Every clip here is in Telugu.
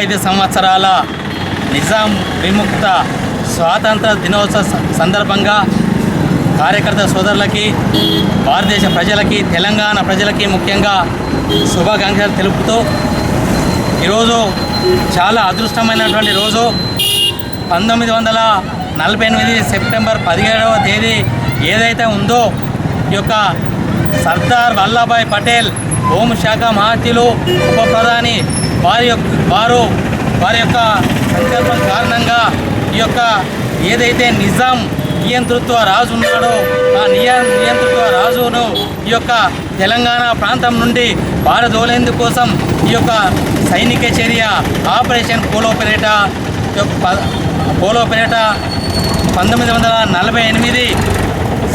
75 సంవత్సరాల నిజాం విముక్త స్వాతంత్ర దినోత్సవ సందర్భంగా కార్యకర్త సోదరులకి, భారతదేశ ప్రజలకి, తెలంగాణ ప్రజలకి ముఖ్యంగా శుభాకాంక్షలు తెలుపుతూ ఈరోజు చాలా అదృష్టమైనటువంటి రోజు. 1948 సెప్టెంబర్ 17వ తేదీ ఏదైతే ఉందో ఈ యొక్క సర్దార్ వల్లభాయ్ పటేల్ హోంశాఖ మహత్యులు, ఉప ప్రధాని వారి యొక్క సంకల్పం కారణంగా ఈ యొక్క ఏదైతే నిజాం నియంతృత్వ రాజు ఉన్నాడో ఆ నియంతృత్వ రాజును ఈ యొక్క తెలంగాణ ప్రాంతం నుండి పారదోలేందుకు కోసం ఈ యొక్క సైనిక చర్య ఆపరేషన్ పోలోపేట 1948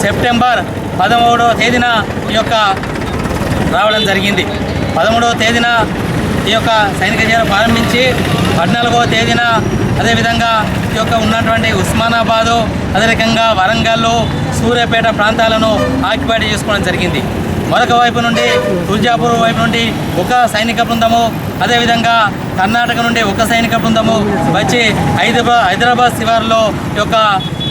సెప్టెంబర్ 13వ తేదీన ఈ యొక్క రావడం జరిగింది. 13వ తేదీన ఈ యొక్క సైనిక చర్య ప్రారంభించి 14వ తేదీన అదేవిధంగా ఈ యొక్క ఉన్నటువంటి ఉస్మానాబాదు, అదే రకంగా వరంగల్, సూర్యాపేట ప్రాంతాలను ఆక్యుపై చేసుకోవడం జరిగింది. మరొక వైపు నుండి తుల్జాపూర్ వైపు నుండి ఒక సైనిక బృందము, అదేవిధంగా కర్ణాటక నుండి ఒక సైనిక బృందము వచ్చి హైదరాబాద్ శివారులో ఈ యొక్క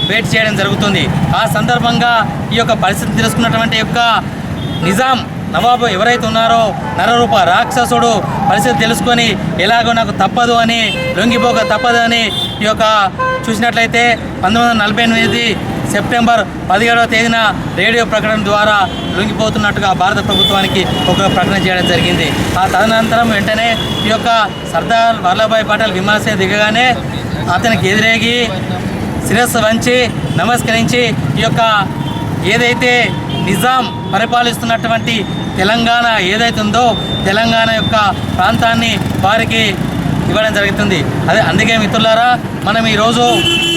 వెయిట్ చేయడం జరుగుతుంది. ఆ సందర్భంగా ఈ యొక్క పరిస్థితి తెలుసుకున్నటువంటి యొక్క నిజాం నవాబు ఎవరైతే ఉన్నారో నరరూప రాక్షసుడు పరిస్థితి తెలుసుకొని ఎలాగో నాకు తప్పదు అని, లొంగిపోక తప్పదు అని ఈ యొక్క చూసినట్లయితే 1948 సెప్టెంబర్ 17వ తేదీన రేడియో ప్రకటన ద్వారా లొంగిపోతున్నట్టుగా భారత ప్రభుత్వానికి ఒక ప్రకటన చేయడం జరిగింది. ఆ తదనంతరం వెంటనే ఈ యొక్క సర్దార్ వల్లభాయ్ పటేల్ విమర్శ దిగగానే అతనికి ఎదురేగి శిరస్సు వంచి నమస్కరించి ఈ యొక్క ఏదైతే నిజాం పరిపాలిస్తున్నటువంటి తెలంగాణ ఏదైతే ఉందో తెలంగాణ యొక్క ప్రాంతాన్ని వారికి ఇవ్వడం జరుగుతుంది. అందుకే మిత్రులారా, మనం ఈరోజు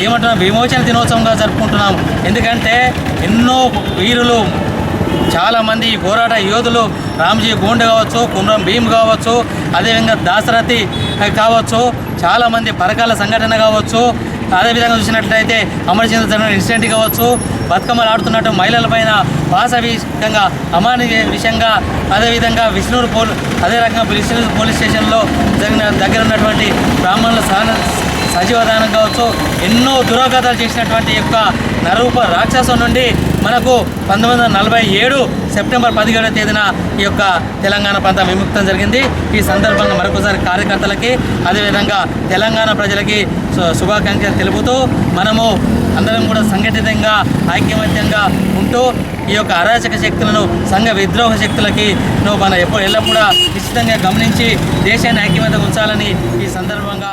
ఏమంటున్నాం, విమోచన దినోత్సవంగా జరుపుకుంటున్నాం. ఎందుకంటే ఎన్నో వీరులు, చాలామంది పోరాట యోధులు, రామ్జీ గోండ్ కావచ్చు, కుమ్రం భీమ్ కావచ్చు, అదేవిధంగా దాశరథి కావచ్చు, చాలామంది పరకాల సంఘటన కావచ్చు, అదేవిధంగా చూసినట్లయితే అమరచంద్ర జరిగిన ఇన్సిడెంట్ కావచ్చు, బతుకమ్మలు ఆడుతున్నట్టు మహిళల పైన భాష విషయంగా అమానవీయ విషయంగా, అదేవిధంగా అదే రకంగా విష్ణూరు పోలీస్ స్టేషన్లో దగ్గర ఉన్నటువంటి బ్రాహ్మణుల సజీవదానం కావచ్చు, ఎన్నో దురాఘాతాలు చేసినటువంటి యొక్క నరరూప రాక్షసం నుండి మనకు 1947 సెప్టెంబర్ 17వ తేదీన ఈ యొక్క తెలంగాణ ప్రాంతం విముక్తం జరిగింది. ఈ సందర్భంగా మరొకసారి కార్యకర్తలకి, అదేవిధంగా తెలంగాణ ప్రజలకి శుభాకాంక్షలు తెలుపుతూ మనము అందరం కూడా సంఘటితంగా ఐక్యమత్యంగా ఉంటూ ఈ యొక్క అరాచక శక్తులను, సంఘ విద్రోహ శక్తులకి మనం ఎల్లప్పుడూ నిశ్చితంగా గమనించి దేశాన్ని ఐక్యమత్యం ఉంచాలని ఈ సందర్భంగా